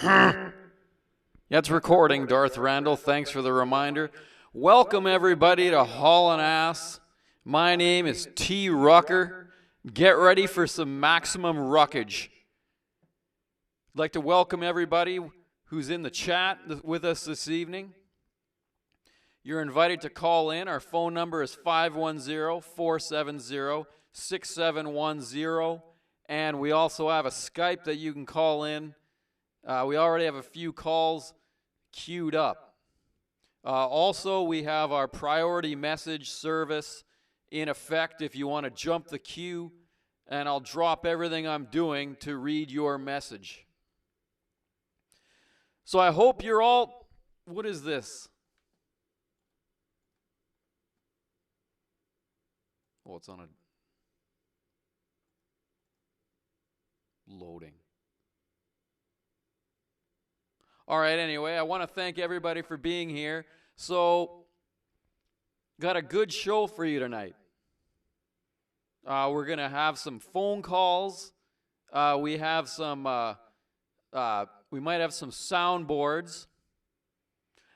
Yeah, it's recording, Darth Randall. Thanks for the reminder. Welcome, everybody, to Haulin Ass. My name is T Rucker. Get ready for some maximum ruckage. I'd like to welcome everybody who's in the chat with us this evening. You're invited to call in. Our phone number is 510-470-6710. And we also have a Skype that you can call in. We already have a few calls queued up. Also, we have our priority message service in effect if you want to jump the queue, and I'll drop everything I'm doing to read your message. So I hope you're all... What is this? Oh, it's on a... Loading. All right, anyway, I want to thank everybody for being here. So, got a good show for you tonight. We're going to have some phone calls. We have some, we might have some soundboards.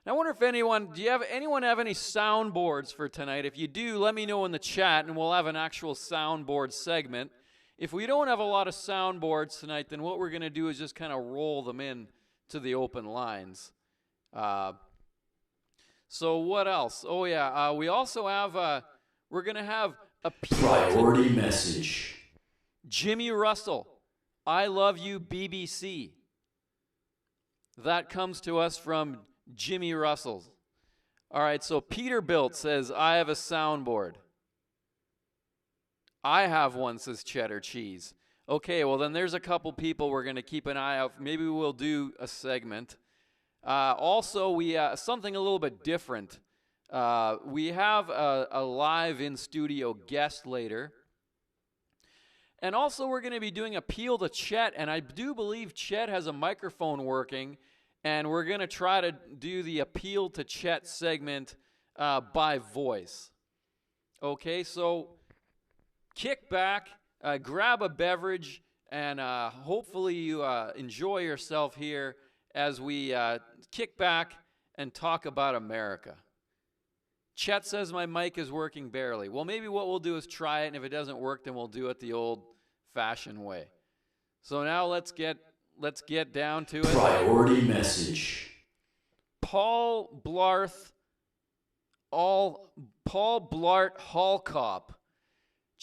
I wonder if anyone have any soundboards for tonight? If you do, let me know in the chat, and we'll have an actual soundboard segment. If we don't have a lot of soundboards tonight, then what we're going to do is just kind of roll them in to the open lines. So what else? Oh yeah, we also have, we're going to have a priority message. Jimmy Russell, I love you BBC. That comes to us from Jimmy Russell. All right, so Peterbilt says, I have a soundboard. I have one, says Cheddar Cheese. Okay, well then there's a couple people we're going to keep an eye out. Maybe we'll do a segment. Also, we something a little bit different. We have a live in-studio guest later. And also we're going to be doing Appeal to Chet, and I do believe Chet has a microphone working, and we're going to try to do the Appeal to Chet segment by voice. Okay, so kick back. Grab a beverage, and hopefully you enjoy yourself here as we kick back and talk about America. Chet says my mic is working barely. Well, maybe what we'll do is try it, and if it doesn't work, then we'll do it the old-fashioned way. So now let's get down to it. Priority message. Paul Blart Hall Cop.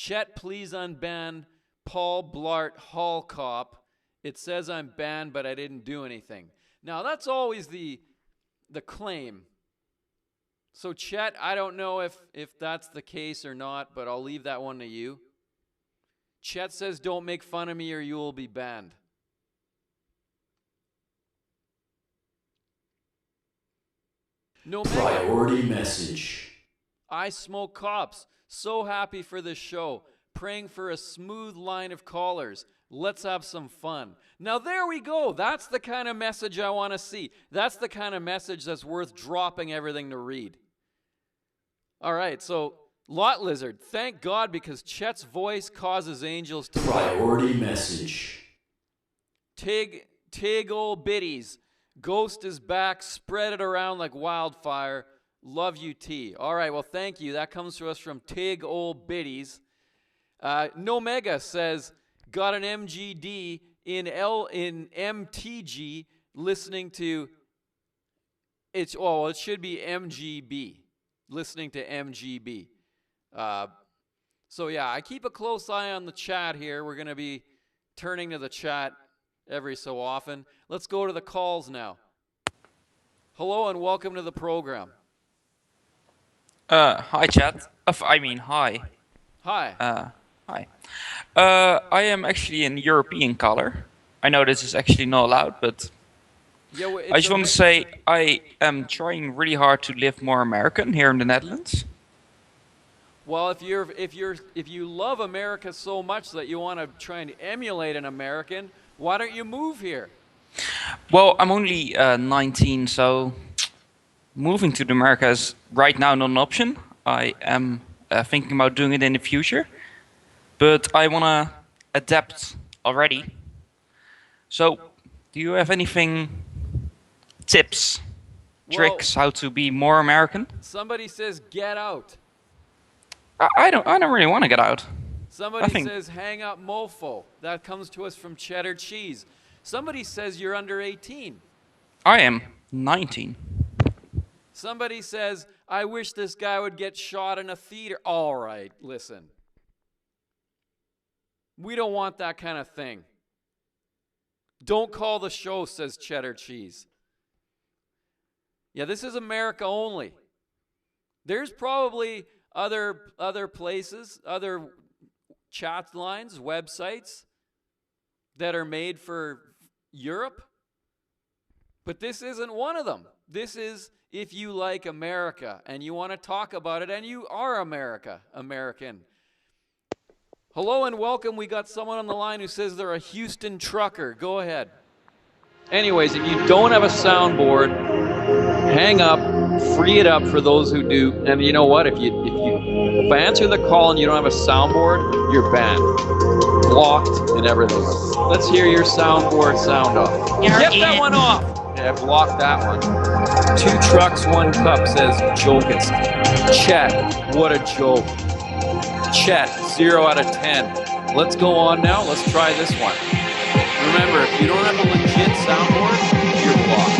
Chet, please unban Paul Blart Hall Cop. It says I'm banned, but I didn't do anything. Now, that's always the claim. So, Chet, I don't know if that's the case or not, but I'll leave that one to you. Chet says don't make fun of me or you will be banned. No priority message. I smoke cops. So happy for this show. Praying for a smooth line of callers. Let's have some fun. Now there we go. That's the kind of message I want to see. That's the kind of message that's worth dropping everything to read. All right, so Lot Lizard, thank God because Chet's voice causes angels to... Priority message. Tig old biddies. Ghost is back. Spread it around like wildfire. Love you, T. All right, well, thank you. That comes to us from Tig Old Biddies. Nomega says, got an MGD in MTG listening to, it should be MGB, listening to MGB. So, yeah, I keep a close eye on the chat here. We're going to be turning to the chat every so often. Let's go to the calls now. Hello and welcome to the program. Hi, chat. Hi. Hi. Hi. I am actually in European color. I know this is actually not allowed, but yeah, well, I just want to say I am trying really hard to live more American here in the Netherlands. Well, if you love America so much that you want to try and emulate an American, why don't you move here? Well, I'm only 19, so moving to America is right now not an option. I am thinking about doing it in the future, but I want to adapt already. So Do you have anything, tips, Well, tricks, how to be more American? somebody says get out. I don't really want to get out. Somebody Nothing. says hang up mofo. That comes to us from Cheddar Cheese. Somebody says you're under 18. I am 19. Somebody says, I wish this guy would get shot in a theater. All right, listen. We don't want that kind of thing. Don't call the show, says Cheddar Cheese. Yeah, this is America only. There's probably other places, other chat lines, websites that are made for Europe, but this isn't one of them. This is if you like America and you want to talk about it and you are American. Hello and welcome. We got someone on the line who says they're a Houston trucker. Go ahead. Anyways, if you don't have a soundboard, hang up, free it up for those who do. And you know what? If I answer the call and you don't have a soundboard, you're banned, blocked, and everything. Let's hear your soundboard sound off. Get that one off. Yeah, block that one. 2 trucks, 1 cup says jokest. Chet, what a joke. Chet, 0 out of 10. Let's go on now. Let's try this one. Remember, if you don't have a legit soundboard, you're blocked.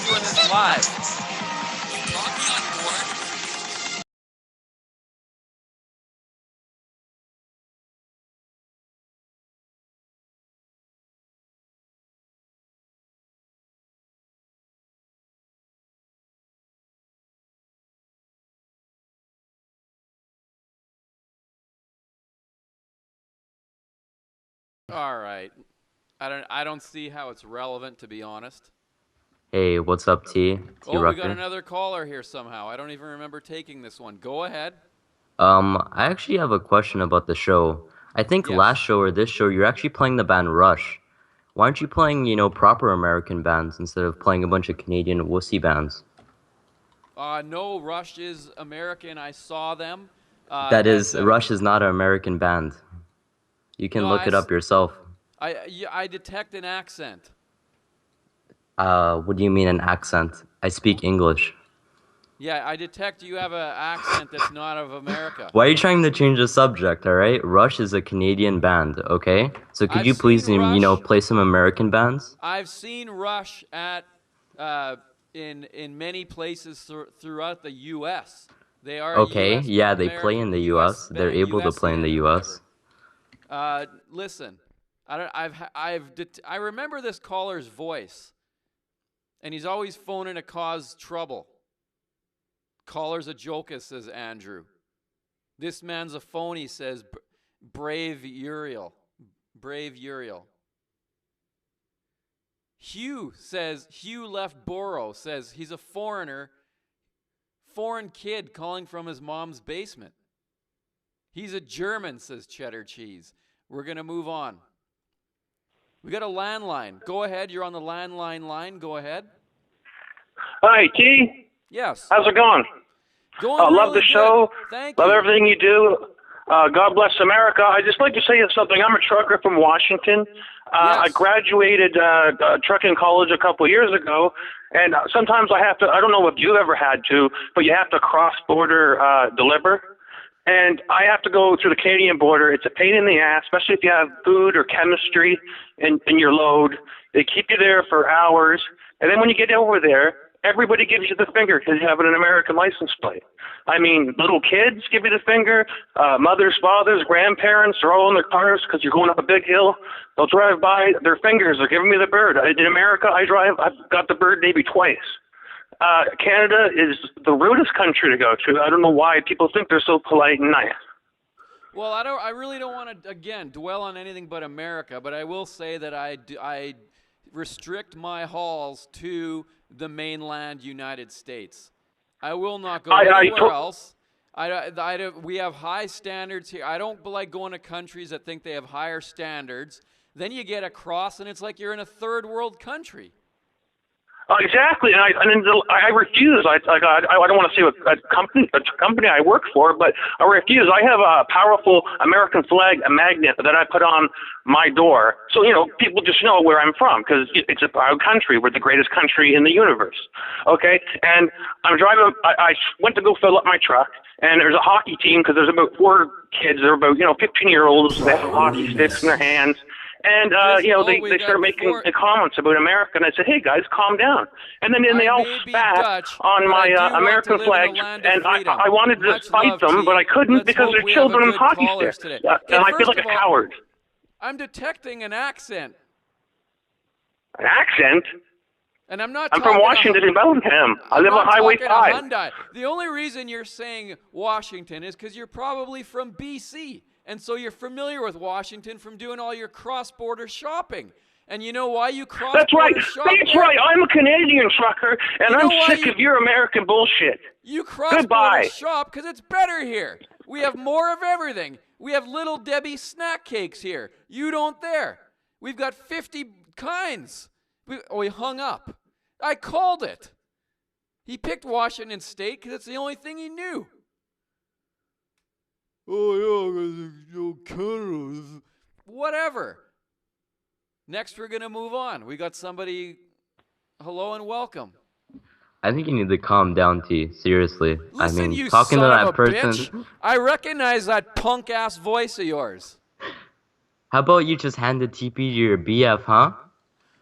Doing this live. Brought me on board. All right. I don't see how it's relevant, to be honest. Hey, what's up, T Oh, we Rucker? got another caller here somehow. I don't even remember taking this one. Go ahead. I actually have a question about the show. I think Yes. last show or this show, you're actually playing the band Rush. Why aren't you playing, proper American bands instead of playing a bunch of Canadian wussy bands? No, Rush is American. I saw them. Rush is not an American band. You can No, look it up yourself. I detect an accent. What do you mean an accent? I speak English. Yeah, I detect you have an accent that's not of America. Why are you trying to change the subject, alright? Rush is a Canadian band, okay? So could I've you please, seen Rush. play some American bands? I've seen Rush at in many places throughout the U.S. They are Okay, US, yeah, they play in the US. They're able to play in the US. Listen, I remember this caller's voice, and he's always phoning to cause trouble. Caller's a joker, says Andrew. This man's a phony, says Brave Uriel. Brave Uriel. Hugh left Borough, says he's a foreign kid calling from his mom's basement. He's a German, says Cheddar Cheese. We're going to move on. We got a landline. Go ahead. You're on the landline line. Go ahead. Hi, T. Yes. How's it going? Going Love really the show. good. Thank Love you. everything you do. God bless America. I just like to say something. I'm a trucker from Washington. I graduated trucking college a couple of years ago, and sometimes I have to, I don't know if you ever had to, but you have to cross-border deliver. And I have to go through the Canadian border. It's a pain in the ass, especially if you have food or chemistry in your load. They keep you there for hours. And then when you get over there, everybody gives you the finger because you have an American license plate. I mean, little kids give you the finger. Mothers, fathers, grandparents are all in their cars because you're going up a big hill. They'll drive by, their fingers are giving me the bird. In America, I've got the bird maybe twice. Canada is the rudest country to go to. I don't know why people think they're so polite and nice. Well, I really don't want to, again, dwell on anything but America, but I will say that I restrict my hauls to the mainland United States. I will not go anywhere else. We have high standards here. I don't like going to countries that think they have higher standards. Then you get across, and it's like you're in a third world country. Exactly, and I refuse. I don't want to say a company I work for, but I refuse. I have a powerful American flag, a magnet that I put on my door, so people just know where I'm from because it's a proud country. We're the greatest country in the universe. Okay, and I'm driving. I went to go fill up my truck, and there's a hockey team because there's about 4 kids. They're about 15-year-olds. They have hockey sticks in their hands. And they start making comments about America, and I said, "Hey guys, calm down." And then they all spat on my American flag, and I wanted to fight them, but I couldn't because they're children with hockey sticks, and I feel like a coward. I'm detecting an accent. An accent? And I'm from Washington in Bellingham. I live on Highway 5. The only reason you're saying Washington is because you're probably from BC. And so you're familiar with Washington from doing all your cross-border shopping. And you know why you cross-border shop? That's right. I'm a Canadian trucker, and I'm sick of your American bullshit. You cross-border shop because it's better here. We have more of everything. We have Little Debbie snack cakes here. You don't there. We've got 50 kinds. We hung up. I called it. He picked Washington State because it's the only thing he knew. Oh, yeah, Canada. Whatever. Next, we're going to move on. We got somebody. Hello and welcome. I think you need to calm down, T. Seriously. Listen, you talking son to that of a person. Bitch. I recognize that punk-ass voice of yours. How about you just hand the TP to your BF, huh?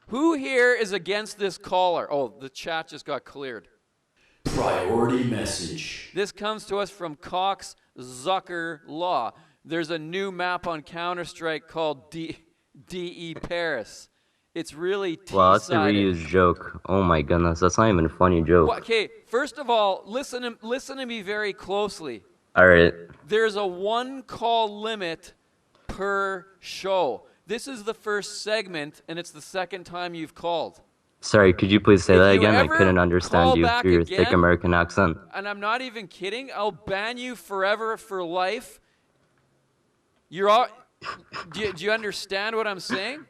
Who here is against this caller? Oh, the chat just got cleared. Priority message. This comes to us from Cox Zucker Law. There's a new map on Counter-Strike called DE Paris. It's really T-sided. Well, that's a reused joke. Oh my goodness, that's not even a funny joke. Well, okay, first of all, listen to me very closely. All right. There's a 1 call limit per show. This is the first segment, and it's the second time you've called. Sorry, could you please say that again? I couldn't understand you through your thick American accent. And I'm not even kidding. I'll ban you forever for life. You're all. Do you understand what I'm saying?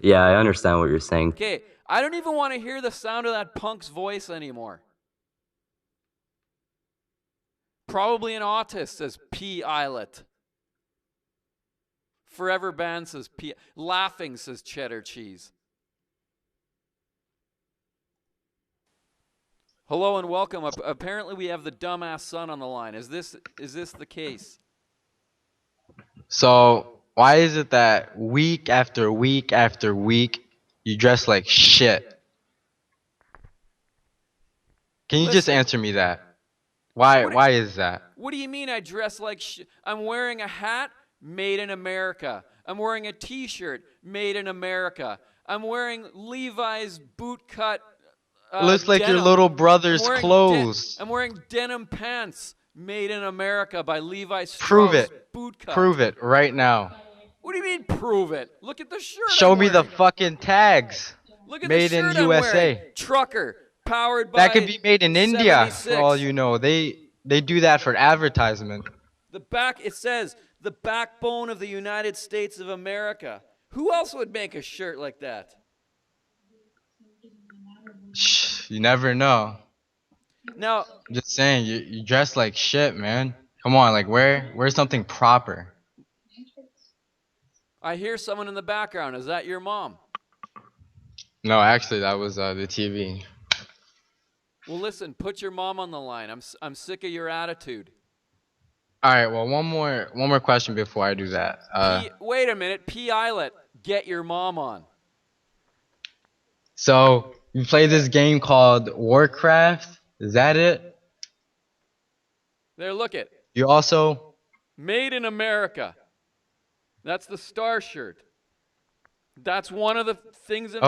Yeah, I understand what you're saying. Okay, I don't even want to hear the sound of that punk's voice anymore. Probably an autist, says P. Islet. Forever banned, says P. Laughing, says Cheddar Cheese. Hello and welcome. Apparently we have the dumbass son on the line. Is this the case? So why is it that week after week after week you dress like shit? Can you just answer me that? Why is that? What do you mean I dress like shit? I'm wearing a hat made in America. I'm wearing a t-shirt made in America. I'm wearing Levi's bootcut looks like denim. Your little brother's clothes. I'm wearing denim pants made in America by Levi Strauss. Prove it. Bootcut. Prove it right now. What do you mean prove it? Look at the shirt. Show me the fucking tags. Look at made the shirt in USA. I'm wearing. Trucker, powered by that could be made in 76. India for all you know. They do that for advertisement. The back, it says the backbone of the United States of America. Who else would make a shirt like that? You never know. Now, I'm just saying, you dress like shit, man. Come on, like wear something proper. I hear someone in the background. Is that your mom? No, actually, that was the TV. Well, listen, put your mom on the line. I'm sick of your attitude. All right, well, one more question before I do that. Wait a minute, P. Islet, get your mom on. So you play this game called Warcraft. Is that it? There, look it. You also made in America. That's the star shirt. That's one of the things that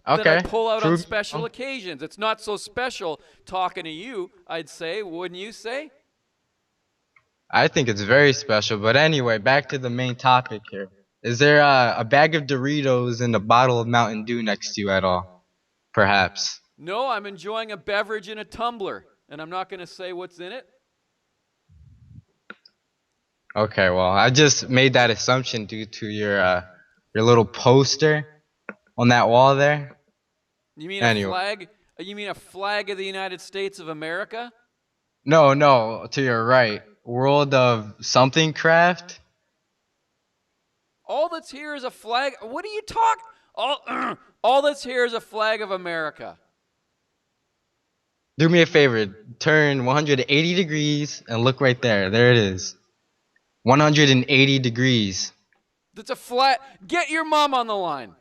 I pull out on special occasions. It's not so special talking to you, I'd say. Wouldn't you say? I think it's very special. But anyway, back to the main topic here. Is there a bag of Doritos and a bottle of Mountain Dew next to you at all? Perhaps. No, I'm enjoying a beverage in a tumbler, and I'm not going to say what's in it. Okay, well, I just made that assumption due to your little poster on that wall there. You mean a Anyway. flag? You mean a flag of the United States of America? No, to your right. World of something craft? All that's here is a flag. What are you talking? All that's here is a flag of America. Do me a favor. Turn 180 degrees and look right there. There it is. 180 degrees. That's a flag. Get your mom on the line.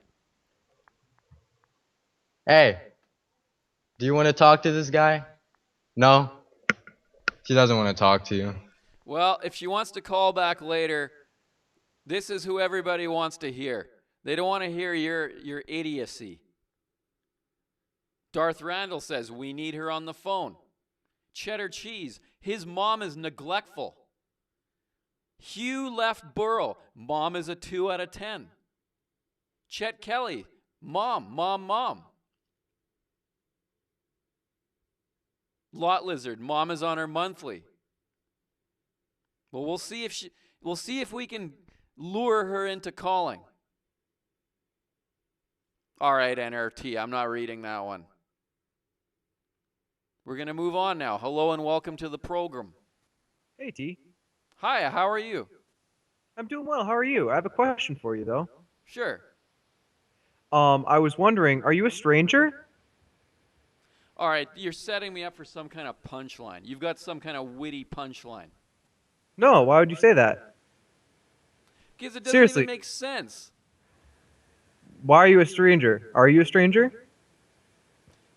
Hey, do you want to talk to this guy? No? She doesn't want to talk to you. Well, if she wants to call back later, this is who everybody wants to hear. They don't want to hear your idiocy. Darth Randall says, we need her on the phone. Cheddar Cheese, his mom is neglectful. Hugh left Burrow, mom is a 2 out of 10. Chet Kelly, mom. Lot Lizard, mom is on her monthly. Well, we'll see if we can lure her into calling. All right, NRT, I'm not reading that one. We're going to move on now. Hello and welcome to the program. Hey, T. Hi, how are you? I'm doing well. How are you? I have a question for you, though. Sure. I was wondering, are you a stranger? All right, you're setting me up for some kind of punchline. You've got some kind of witty punchline. No, why would you say that? Because it doesn't Seriously. even make sense. Why are you a stranger? Are you a stranger?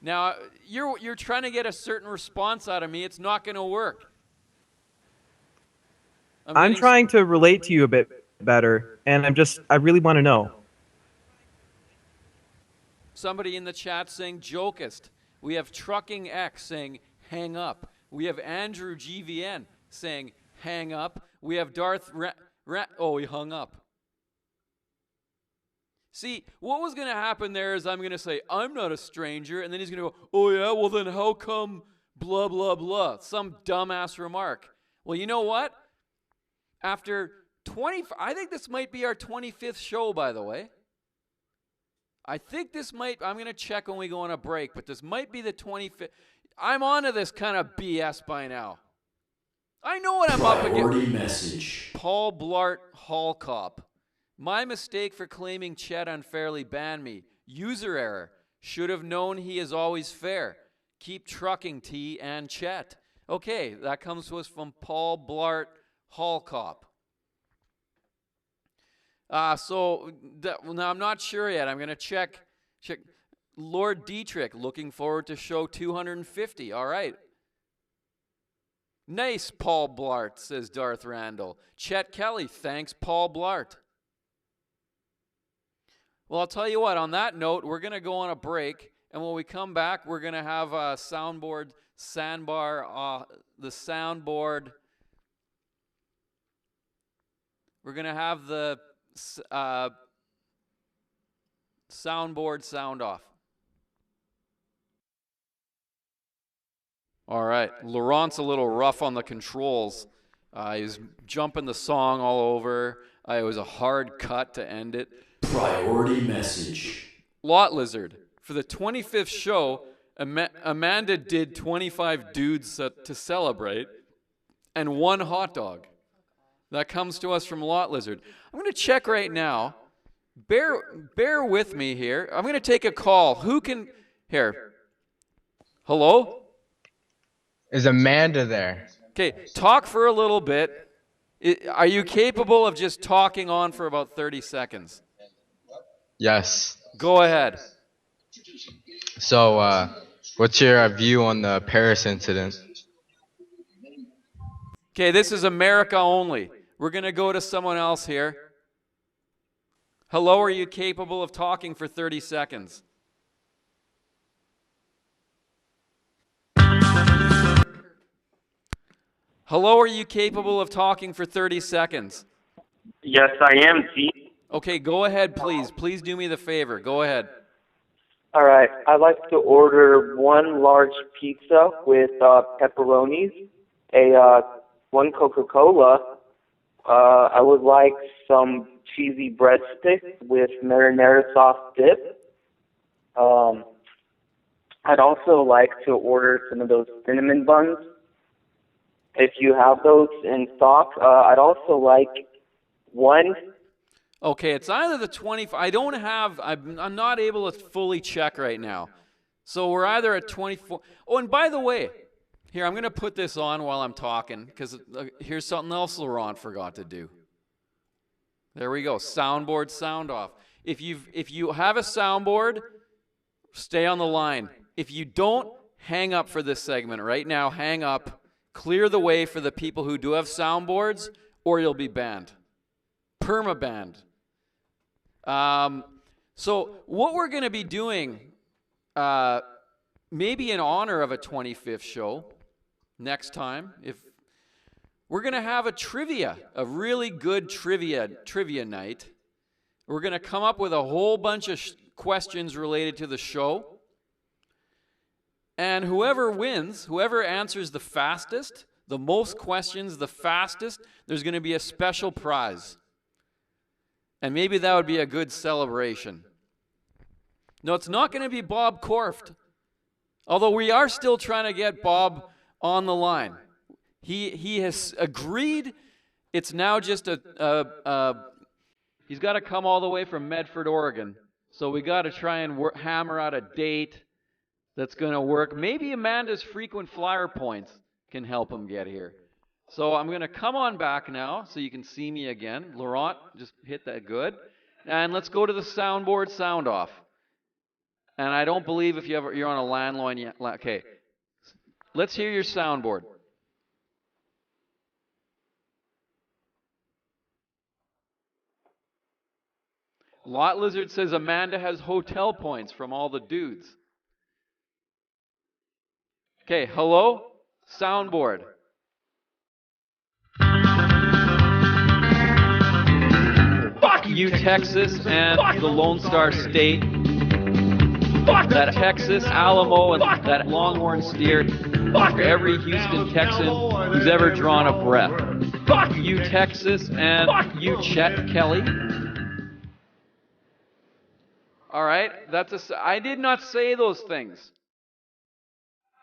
Now, you're trying to get a certain response out of me. It's not going to work. I'm trying to relate to you a bit better, and I really want to know. Somebody in the chat saying jokist. We have Trucking X saying hang up. We have Andrew GVN saying hang up. We have Darth oh, he hung up. See, what was going to happen there is I'm going to say, I'm not a stranger, and then he's going to go, oh yeah, well then how come blah, blah, blah, some dumbass remark. Well, you know what? After I think this might be our 25th show, by the way. I'm going to check when we go on a break, but this might be the 25th. I'm onto this kind of BS by now. I know what I'm up against. Priority message. Paul Blart Hall Cop. My mistake for claiming Chet unfairly banned me. User error. Should have known he is always fair. Keep trucking, T and Chet. Okay, that comes to us from Paul Blart Hall Cop. Now I'm not sure yet. I'm going to check. Lord Dietrich, looking forward to show 250. All right. Nice, Paul Blart, says Darth Randall. Chet Kelly, thanks, Paul Blart. Well, I'll tell you what, on that note, we're going to go on a break, and when we come back, we're going to have a soundboard, the soundboard. We're going to have the soundboard sound off. All right, Laurent's a little rough on the controls. He's jumping the song all over. It was a hard cut to end it. Priority message. Lot Lizard. For the 25th show, Amanda did 25 dudes to celebrate and 1 hot dog. That comes to us from Lot Lizard. I'm going to check right now. Bear with me here. I'm going to take a call. Who can... Here. Hello? Is Amanda there? Okay, talk for a little bit. Are you capable of just talking on for about 30 seconds? Yes. Go ahead. So, what's your view on the Paris incident? Okay, this is America only. We're going to go to someone else here. Hello, are you capable of talking for 30 seconds? Hello, are you capable of talking for 30 seconds? Yes, I am, T. Okay, go ahead, please. Please do me the favor. Go ahead. All right. I'd like to order 1 large pizza with pepperonis, one Coca-Cola. I would like some cheesy breadsticks with marinara sauce dip. I'd also like to order some of those cinnamon buns. If you have those in stock, I'd also like one. Okay, it's either the 20. I'm not able to fully check right now. So we're either at 24. Oh, and by the way, here, I'm going to put this on while I'm talking, because here's something else Laurent forgot to do. There we go. Soundboard, sound off. If you have a soundboard, stay on the line. If you don't, hang up for this segment right now. Hang up. Clear the way for the people who do have soundboards, or you'll be banned. Perma-banned. So what we're going to be doing, maybe in honor of a 25th show next time, if we're going to have a really good trivia night. We're going to come up with a whole bunch of questions related to the show. And whoever wins, whoever answers the fastest, the most questions, the fastest, there's going to be a special prize. And maybe that would be a good celebration. No, it's not going to be Bob Korft. Although we are still trying to get Bob on the line. He has agreed. It's now just he's got to come all the way from Medford, Oregon. So we got to try and hammer out a date that's going to work. Maybe Amanda's frequent flyer points can help him get here. So I'm going to come on back now so you can see me again. Laurent, just hit that good. And let's go to the soundboard sound off. And I don't believe if you're on a landline yet. Okay. Let's hear your soundboard. Lot Lizard says Amanda has hotel points from all the dudes. Okay, hello? Soundboard. Fuck you, Texas, and the Lone Star State. Fuck that Texas, Alamo, and that Longhorn steer. Fuck every Houston Texan who's ever drawn a breath. Fuck you, Texas, and you, Chet Kelly. All right, I did not say those things.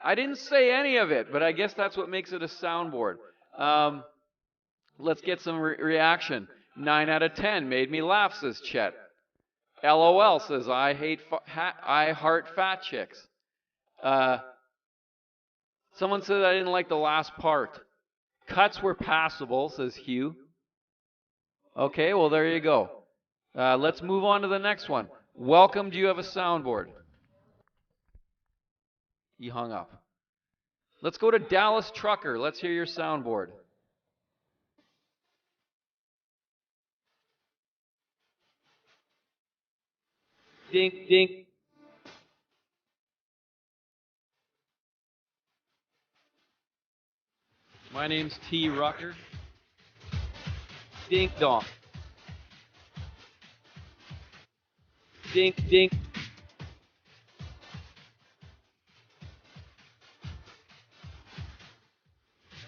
I didn't say any of it, but I guess that's what makes it a soundboard. Let's get some reaction. 9 out of 10 made me laugh, says Chet. LOL says I heart fat chicks. Someone said I didn't like the last part. Cuts were passable, says Hugh. Okay, well there you go. Let's move on to the next one. Welcome, do you have a soundboard? He hung up. Let's go to Dallas Trucker. Let's hear your soundboard. Dink, dink. My name's T Rucker. Dink dong. Dink, dink.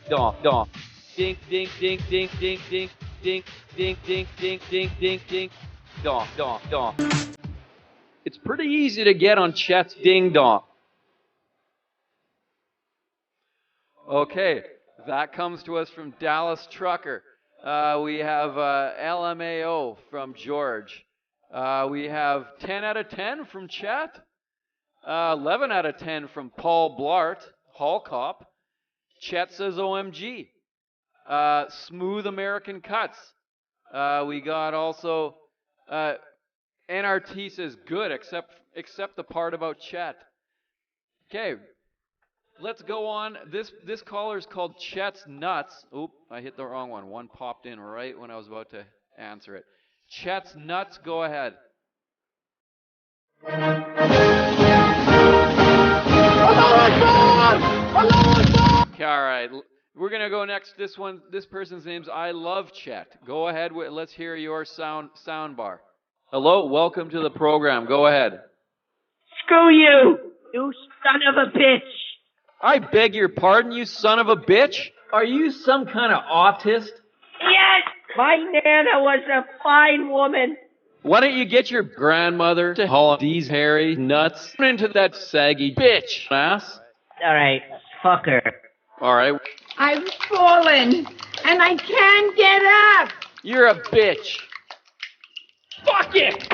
Dong, dong. Dink, dink, dink, dink, dink, dink, dink, dink, dink, dink, dink, dink, dink. Dong, dong, dong. It's pretty easy to get on Chet's ding dong. Okay, that comes to us from Dallas Trucker. We have LMAO from George. We have 10 out of 10 from Chet. 11 out of 10 from Paul Blart, Hall Cop. Chet says OMG. Smooth American Cuts. We got also NRT says good, except the part about Chet. Okay, let's go on. This caller is called Chet's Nuts. Oop, I hit the wrong one. One popped in right when I was about to answer it. Chet's Nuts, go ahead. Okay, all right. We're going to go next. This person's name's I Love Chet. Go ahead. Let's hear your sound bar. Hello, welcome to the program. Go ahead. Screw you, you son of a bitch. I beg your pardon, you son of a bitch? Are you some kind of autist? Yes, my Nana was a fine woman. Why don't you get your grandmother to haul these hairy nuts into that saggy bitch ass? All right, fuck her. All right. I've fallen, and I can't get up. You're a bitch. Fuck it!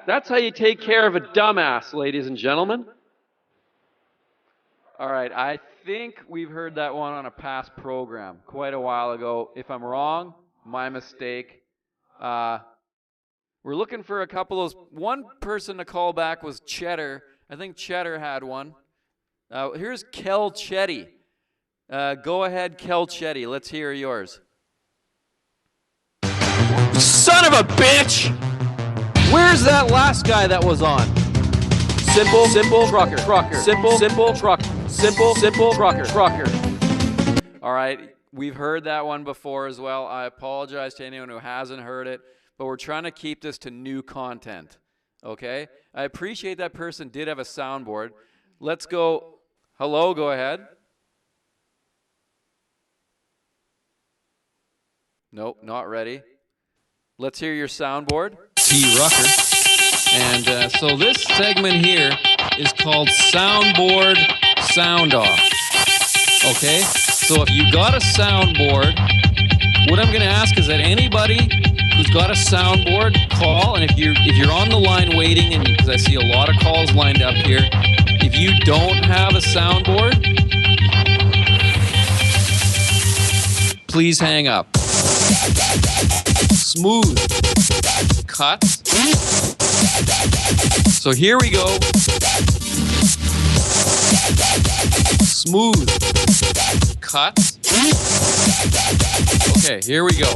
That's how you take care of a dumbass, ladies and gentlemen. All right, I think we've heard that one on a past program quite a while ago. If I'm wrong, my mistake. We're looking for a couple of those. One person to call back was Cheddar. I think Cheddar had one. Here's Kel Chetty. Go ahead, Kel Chetty. Let's hear yours. Son of a bitch! Where's that last guy that was on? Simple trucker. Simple trucker. Simple trucker. All right, we've heard that one before as well. I apologize to anyone who hasn't heard it, but we're trying to keep this to new content, okay? I appreciate that person did have a soundboard. Let's go. Hello, go ahead. Nope, not ready. Let's hear your soundboard. T Rucker. And so this segment here is called Soundboard Sound Off. Okay? So if you got a soundboard, what I'm going to ask is that anybody who's got a soundboard, call. And if you're on the line waiting, and because I see a lot of calls lined up here, if you don't have a soundboard, please hang up. Smooth cuts. So here we go. Smooth cuts. Okay, here we go.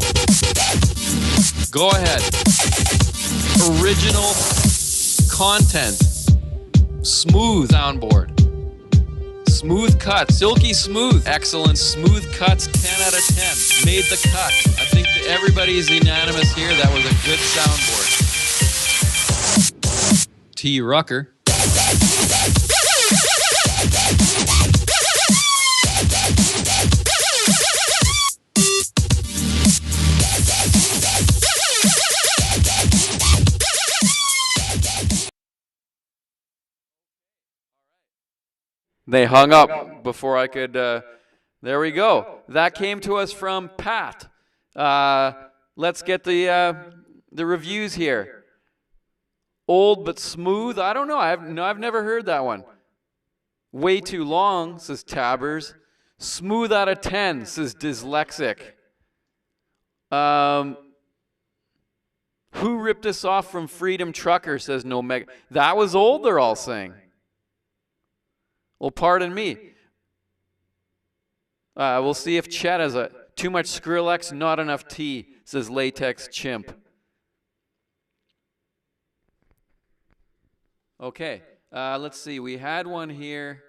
Go ahead. Original content. Smooth soundboard. Smooth cut. Silky smooth. Excellent. Smooth cuts. 10 out of 10. Made the cut. I think that everybody is unanimous here. That was a good soundboard. T Rucker. They hung up before I could, there we go. That came to us from Pat. Let's get the reviews here. Old but smooth, I don't know, I've never heard that one. Way too long, says Tabbers. Smooth out of 10, says Dyslexic. Who ripped us off from Freedom Trucker, says No Mega. That was old, they're all saying. Well, pardon me. We'll see if Chet has too much Skrillex, not enough tea, says Latex Chimp. Okay, let's see. We had one here.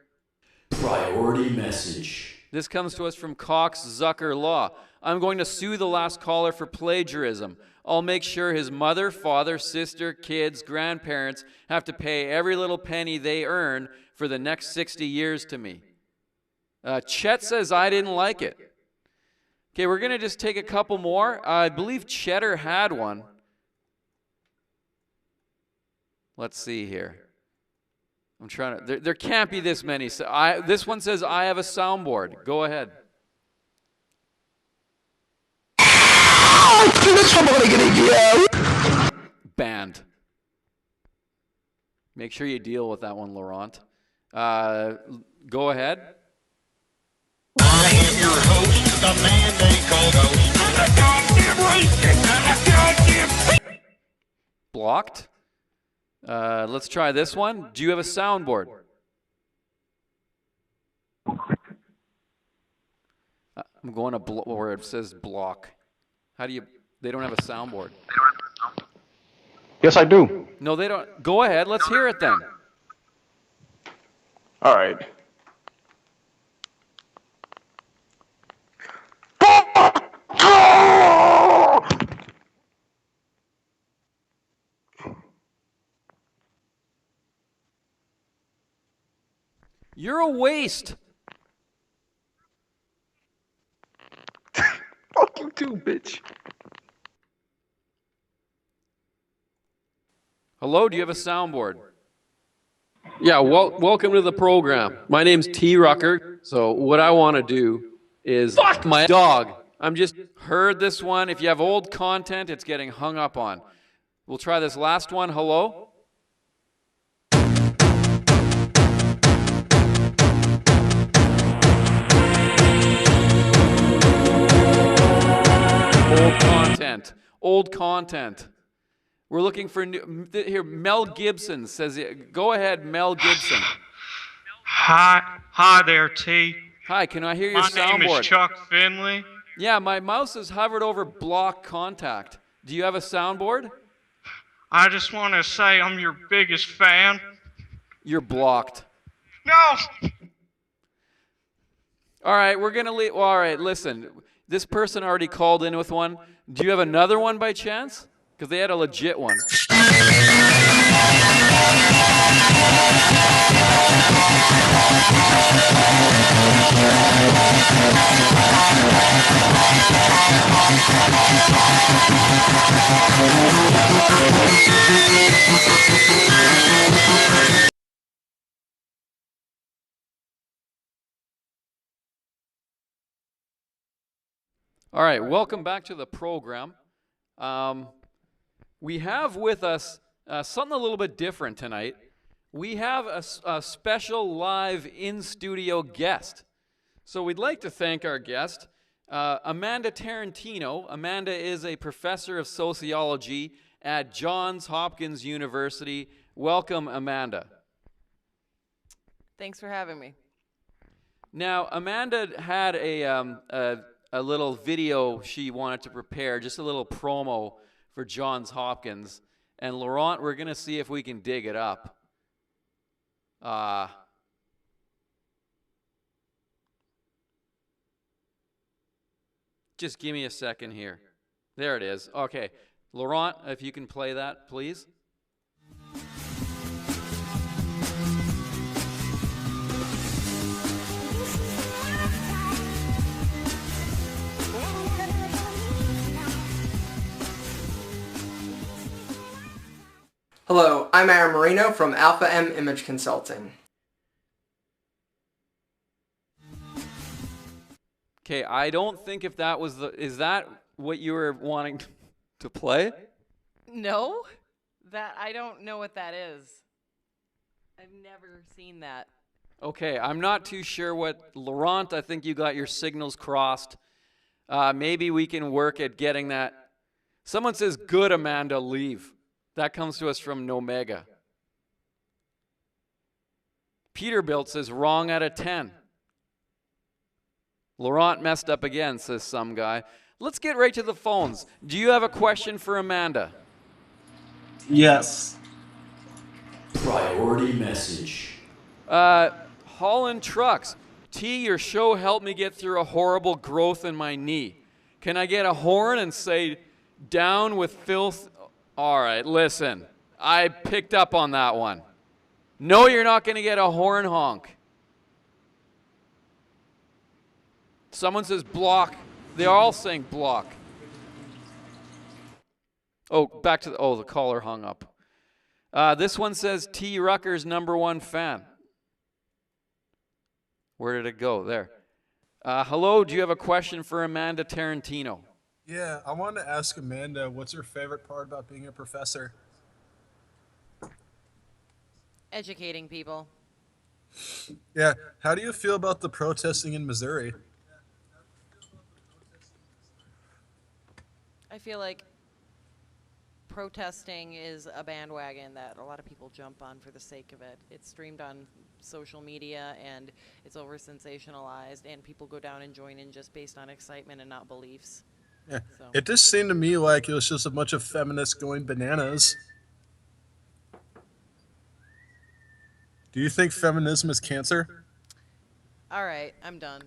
Priority message. This comes to us from Cox Zucker Law. I'm going to sue the last caller for plagiarism. I'll make sure his mother, father, sister, kids, grandparents have to pay every little penny they earn for the next 60 years to me. Chet says I didn't like it. Okay, we're going to just take a couple more. I believe Cheddar had one. Let's see here. I'm trying to, there can't be this many. So this one says I have a soundboard. Go ahead. Banned. Make sure you deal with that one, Laurent. Go ahead. I am your host, the man they call Ghost. I'm a goddamn racist. I'm a goddamn... Blocked. Let's try this one. Do you have a soundboard? I'm going to where it says block. How do you... They don't have a soundboard. Yes, I do. No, they don't. Go ahead. Let's hear it then. All right. You're a waste. Fuck you too, bitch. Hello, do you have a soundboard? Yeah, welcome to the program. My name's T Rucker. So what I want to do is fuck my dog. I'm just heard this one. If you have old content, it's getting hung up on. We'll try this last one. Hello? Old content. We're looking for new. Here, Mel Gibson says, go ahead, Mel Gibson. Hi there, T. Hi, can I hear your soundboard? My name is Chuck Finley. Yeah, my mouse has hovered over block contact. Do you have a soundboard? I just want to say I'm your biggest fan. You're blocked. No! All right, we're going to leave. Well, all right, listen. This person already called in with one. Do you have another one by chance? Because they had a legit one. All right, welcome back to the program. We have with us something a little bit different tonight. We have a special live in-studio guest. So we'd like to thank our guest, Amanda Tarantino. Amanda is a professor of sociology at Johns Hopkins University. Welcome, Amanda. Thanks for having me. Now, Amanda had a little video she wanted to prepare, just a little promo for Johns Hopkins. And Laurent, we're going to see if we can dig it up. Just give me a second here. There it is. Okay. Laurent, if you can play that, please. Hello, I'm Aaron Marino from Alpha M Image Consulting. Okay, I don't think if that was is that what you were wanting to play? No, I don't know what that is. I've never seen that. Okay, I'm not too sure what, Laurent, I think you got your signals crossed. Maybe we can work at getting that. Someone says, good, Amanda, leave. That comes to us from Nomega. Peterbilt says, wrong out of 10. Laurent messed up again, says some guy. Let's get right to the phones. Do you have a question for Amanda? Yes. Priority message. Haulin Trucks. T, your show helped me get through a horrible growth in my knee. Can I get a horn and say, down with filth? All right, listen. I picked up on that one. No, you're not going to get a horn honk. Someone says block. They're all saying block. Oh, back to the caller hung up. This one says T Rucker's #1 fan. Where did it go? There. Hello, do you have a question for Amanda Tarantino? Yeah, I wanted to ask Amanda, what's her favorite part about being a professor? Educating people. Yeah, how do you feel about the protesting in Missouri? I feel like protesting is a bandwagon that a lot of people jump on for the sake of it. It's streamed on social media and it's over sensationalized, and people go down and join in just based on excitement and not beliefs. Yeah. So. It just seemed to me like it was just a bunch of feminists going bananas. Do you think feminism is cancer? All right, I'm done.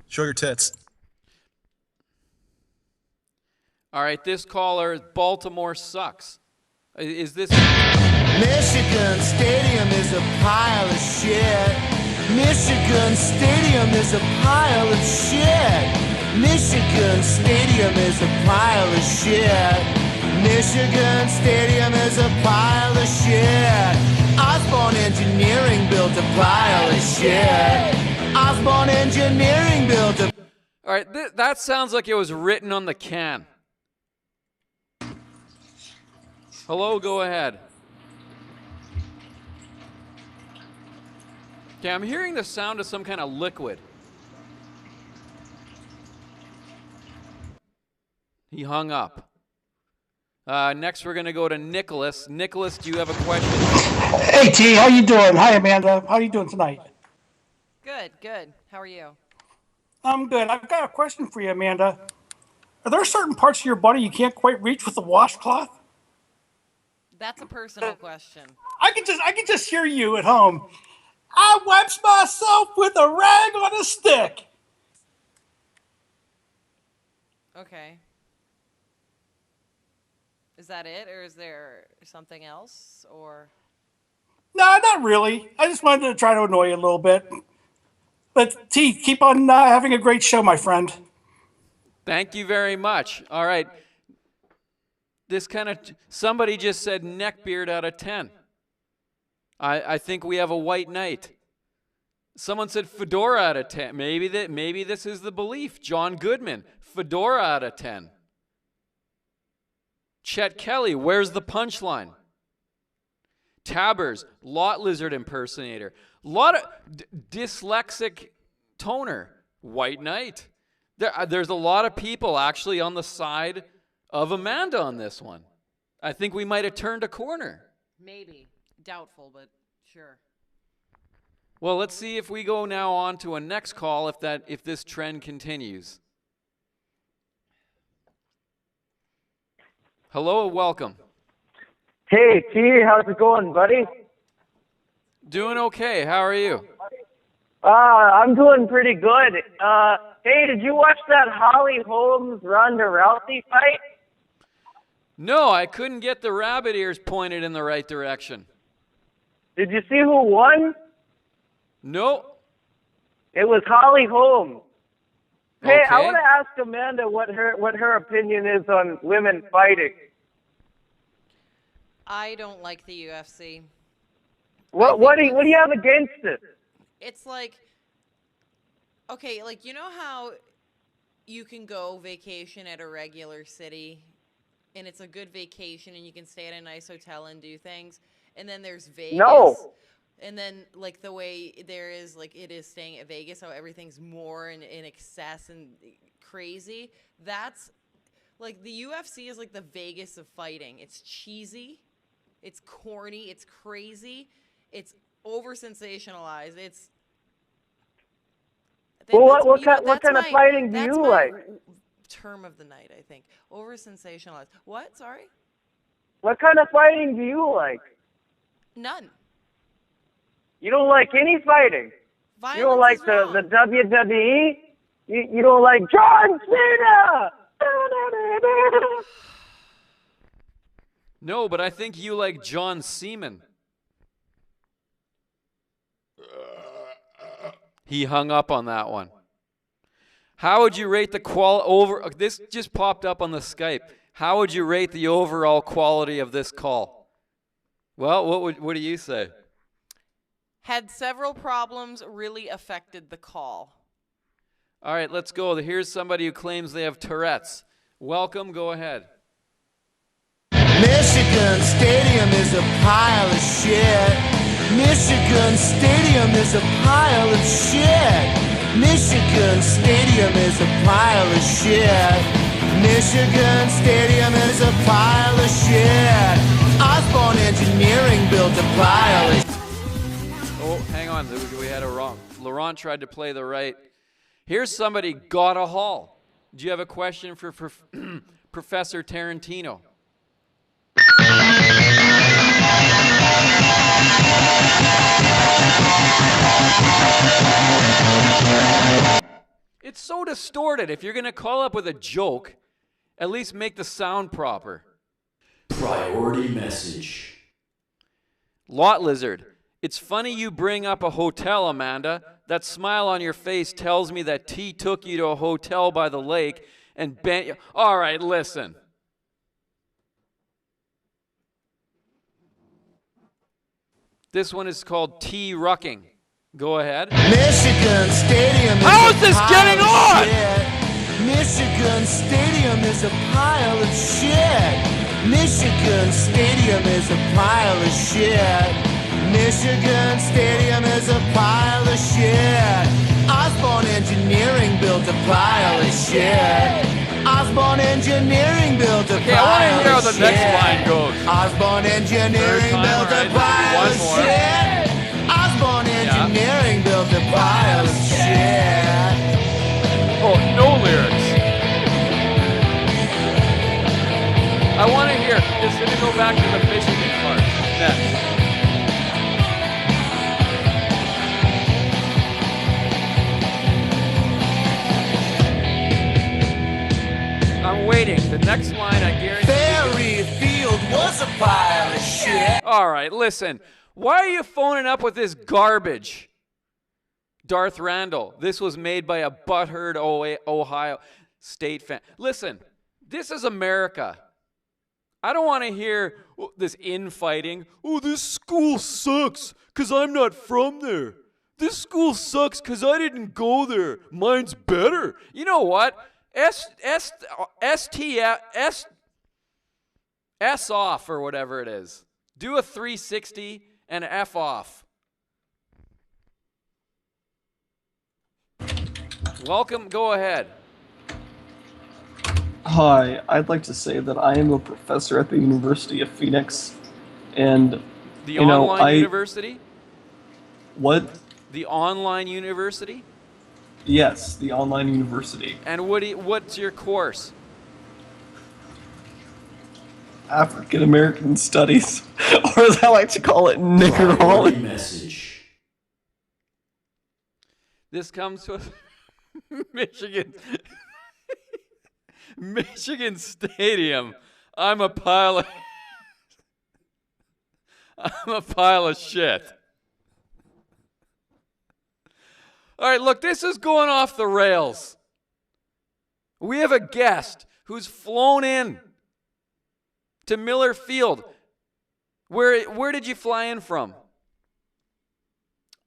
Show your tits. All right, this caller, Baltimore sucks. Is this... Michigan Stadium is a pile of shit. Michigan Stadium is a pile of shit. Michigan Michigan Stadium is a pile of shit. Michigan Stadium is a pile of shit. Osborne Engineering built a pile of shit. Osborne Engineering built a... All right, that sounds like it was written on the can. Hello, go ahead. Okay, I'm hearing the sound of some kind of liquid. He hung up. Next, we're going to go to Nicholas. Nicholas, do you have a question? Hey, T, how you doing? Hi, Amanda. How are you doing tonight? Good, good. How are you? I'm good. I've got a question for you, Amanda. Are there certain parts of your body you can't quite reach with a washcloth? That's a personal question. I can just hear you at home. I wipes myself with a rag on a stick. Okay. Is that it, or is there something else, or? No, not really. I just wanted to try to annoy you a little bit. But T, keep on having a great show, my friend. Thank you very much. All right. This kind of, somebody just said neckbeard out of 10. I think we have a white knight. Someone said fedora out of 10. Maybe this is the belief. John Goodman, fedora out of 10. Chet Kelly, where's the punchline? Tabbers, lot lizard impersonator. Lot of dyslexic toner, white knight. There's a lot of people actually on the side of Amanda on this one. I think we might have turned a corner. Maybe. Doubtful, but sure. Well, let's see if we go now on to a next call if this trend continues. Hello, welcome. Hey, T, how's it going, buddy? Doing okay. How are you? I'm doing pretty good. Hey, did you watch that Holly Holmes Ronda Rousey fight? No, I couldn't get the rabbit ears pointed in the right direction. Did you see who won? No. It was Holly Holmes. Hey, I Okay. want to ask Amanda what her opinion is on women fighting. I don't like the UFC. What do you have against it? It's like, okay, like, you know how you can go vacation at a regular city and it's a good vacation and you can stay at a nice hotel and do things, and then there's Vegas. No. And then, like, the way there is, like, it is staying at Vegas, how everything's more in excess and crazy. That's, like, the UFC is like the Vegas of fighting. It's cheesy. It's corny. It's crazy. It's over-sensationalized. It's... Well, what kind of fighting do you like? Term of the night, I think. Over-sensationalized. What? Sorry? What kind of fighting do you like? None. You don't like any fighting? Violence you don't like the WWE? You don't like John Cena? No, but I think you like John Seaman. He hung up on that one. How would you rate the this just popped up on the Skype. How would you rate the overall quality of this call? Well, what do you say? Had several problems, really affected the call. All right, let's go. Here's somebody who claims they have Tourette's. Welcome, go ahead. Michigan Stadium is a pile of shit. Michigan Stadium is a pile of shit. Michigan Stadium is a pile of shit. Michigan Stadium is a pile of shit. Osborne Engineering built a pile of... Oh, hang on, we had it wrong. Laurent tried to play the right. Here's somebody got a haul. Do you have a question for Professor Tarantino? It's so distorted. If you're going to call up with a joke, at least make the sound proper. Priority message. Lot Lizard. It's funny you bring up a hotel, Amanda. That smile on your face tells me that T took you to a hotel by the lake and bent you. All right, listen. This one is called T Rucking. Go ahead. Michigan Stadium. How is this getting on? Michigan Stadium is a pile of shit. Michigan Stadium is a pile of shit. Michigan Stadium is a pile of shit. Osborne Engineering built a pile of shit. Osborne Engineering built a pile of shit. Okay, I want to hear how the next line goes. Osborne Engineering built a pile of shit. Osborne Engineering built a pile of shit. Oh, no lyrics. I want to hear. It's going to go back to the Michigan part next. I'm waiting. The next line, I guarantee. Ferry Field was a pile of shit. All right, listen. Why are you phoning up with this garbage? Darth Randall. This was made by a butthurt Ohio State fan. Listen, this is America. I don't want to hear this infighting. Oh, this school sucks because I'm not from there. This school sucks because I didn't go there. Mine's better. You know what? S off or whatever it is. Do a 360 and F off. Welcome, go ahead. Hi, I'd like to say that I am a professor at the University of Phoenix, and The online university? What? The online university? Yes, the online university. And what's your course? African American Studies, or as I like to call it, Niggerology. Message. This comes with Michigan. Michigan Stadium. I'm a pile of shit. All right, look, this is going off the rails. We have a guest who's flown in to Miller Field. Where did you fly in from?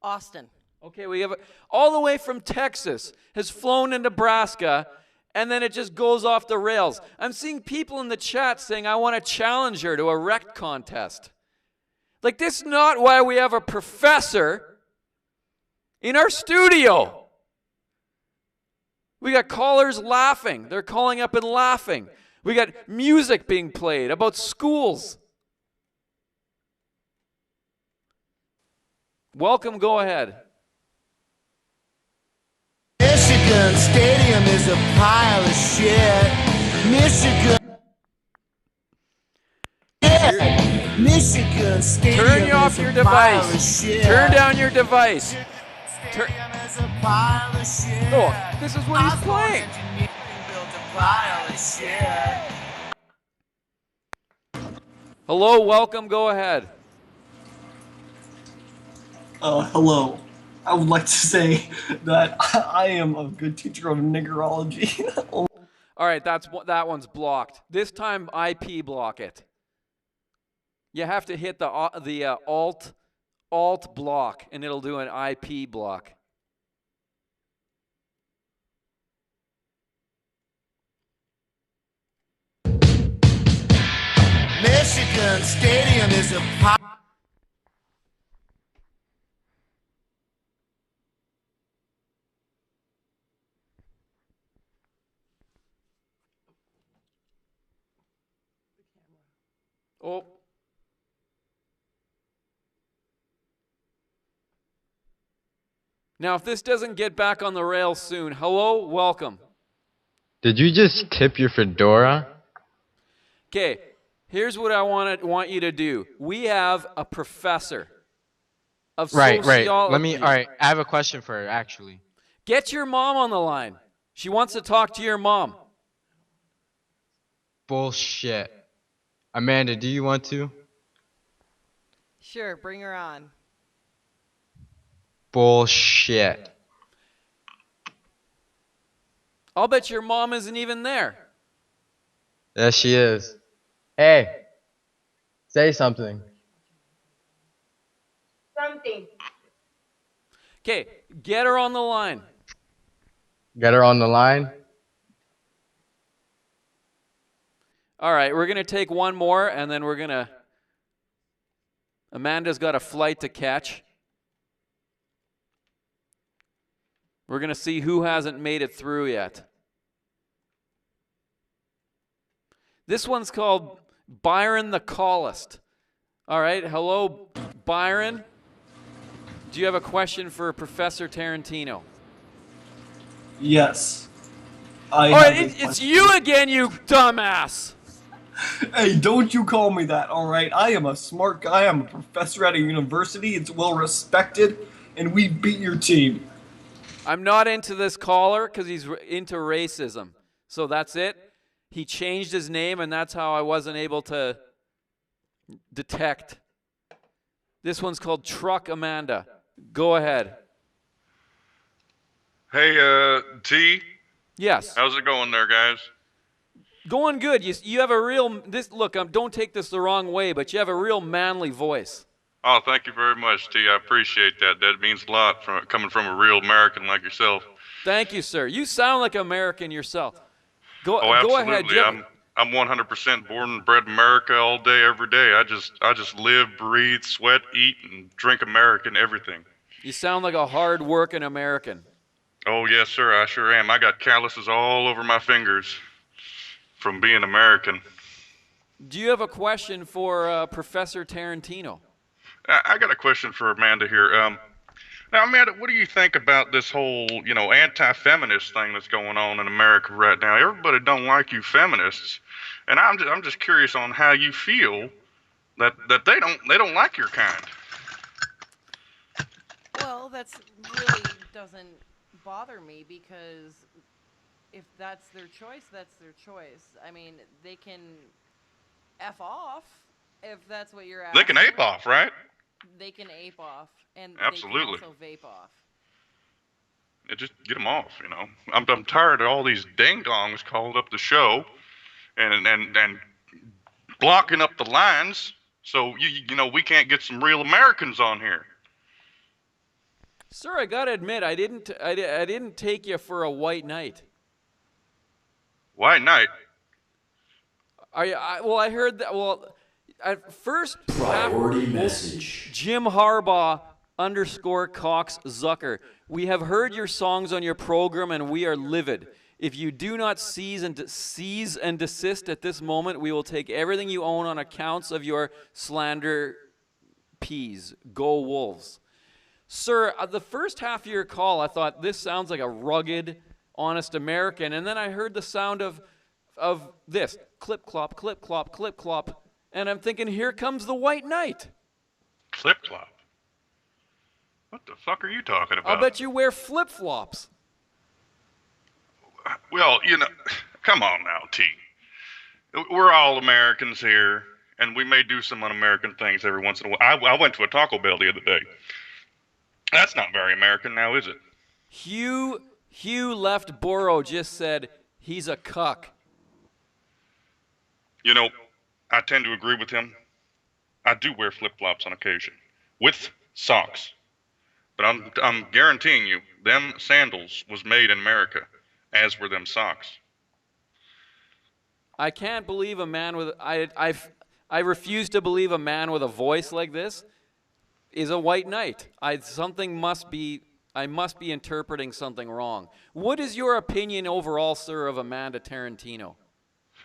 Austin. Okay, we have all the way from Texas, has flown in Nebraska, and then it just goes off the rails. I'm seeing people in the chat saying, I want to challenge her to a rec contest. Like, this is not why we have a professor in our studio. We got callers laughing. They're calling up and laughing. We got music being played about schools. Welcome, go ahead. Michigan Stadium is a pile of shit. Michigan. Michigan Stadium. Turn you off your device. Turn down your device. Oh, this is what he's playing. Hello, welcome, go ahead. Hello. I would like to say that I am a good teacher of niggerology. All right, that one's blocked. This time, IP block it. You have to hit the alt block, and it'll do an IP block. Michigan Stadium is a pile. Oh. Now, if this doesn't get back on the rails soon, hello, welcome. Did you just tip your fedora? Okay, here's what I want you to do. We have a professor of sociology. All right, I have a question for her, actually. Get your mom on the line. She wants to talk to your mom. Bullshit. Amanda, do you want to? Sure, bring her on. Bullshit. I'll bet your mom isn't even there. Yes, she is. Hey, say something. Something. Okay, get her on the line. Get her on the line. All right, we're going to take one more, and then we're going to... Amanda's got a flight to catch. We're going to see who hasn't made it through yet. This one's called Byron the Callist. All right, hello, Byron. Do you have a question for Professor Tarantino? Yes. All right, it's you again, you dumbass. Hey, don't you call me that, alright? I am a smart guy. I'm a professor at a university. It's well respected, and we beat your team. I'm not into this caller because he's into racism. So that's it. He changed his name, and that's how I wasn't able to detect. This one's called Truck Amanda. Go ahead. Hey, T. Yes. How's it going there, guys? Going good. You have a real... Look, don't take this the wrong way, but you have a real manly voice. Oh, thank you very much, T. I appreciate that. That means a lot coming from a real American like yourself. Thank you, sir. You sound like an American yourself. Oh, Go absolutely. ahead. I'm 100% born and bred America all day, every day. I just live, breathe, sweat, eat, and drink American everything. You sound like a hard-working American. Oh, yes, sir. I sure am. I got calluses all over my fingers from being American. Do you have a question for Professor Tarantino? I got a question for Amanda here. Now, Amanda, what do you think about this whole, anti-feminist thing that's going on in America right now? Everybody don't like you feminists, and I'm just curious on how you feel that they don't like your kind. Well, that's really doesn't bother me because if that's their choice, that's their choice. I mean, they can F off if that's what you're asking. They can ape off, right? They can ape off, and Absolutely. they can also vape off. Yeah, just get them off, I'm tired of all these ding-dongs calling up the show and blocking up the lines so, we can't get some real Americans on here. Sir, I gotta admit, I didn't take you for a white knight. White knight? I heard that. Well, at first, Priority message. Jim Harbaugh _Cox Zucker. We have heard your songs on your program, and we are livid. If you do not cease and desist at this moment, we will take everything you own on accounts of your slander. Peas. Go Wolves. Sir, the first half of your call, I thought this sounds like a rugged, honest American, and then I heard the sound of this clip clop, clip clop, clip clop, and I'm thinking, here comes the white knight. Clip clop? What the fuck are you talking about? I'll bet you wear flip flops. Well, come on now, T. We're all Americans here, and we may do some un-American things every once in a while. I went to a Taco Bell the other day. That's not very American now, is it? Hugh Left Borough just said he's a cuck. I tend to agree with him. I do wear flip-flops on occasion, with socks. But I'm guaranteeing you, them sandals was made in America, as were them socks. I can't believe a man with... I refuse to believe a man with a voice like this is a white knight. I must be interpreting something wrong. What is your opinion overall, sir, of Amanda Tarantino?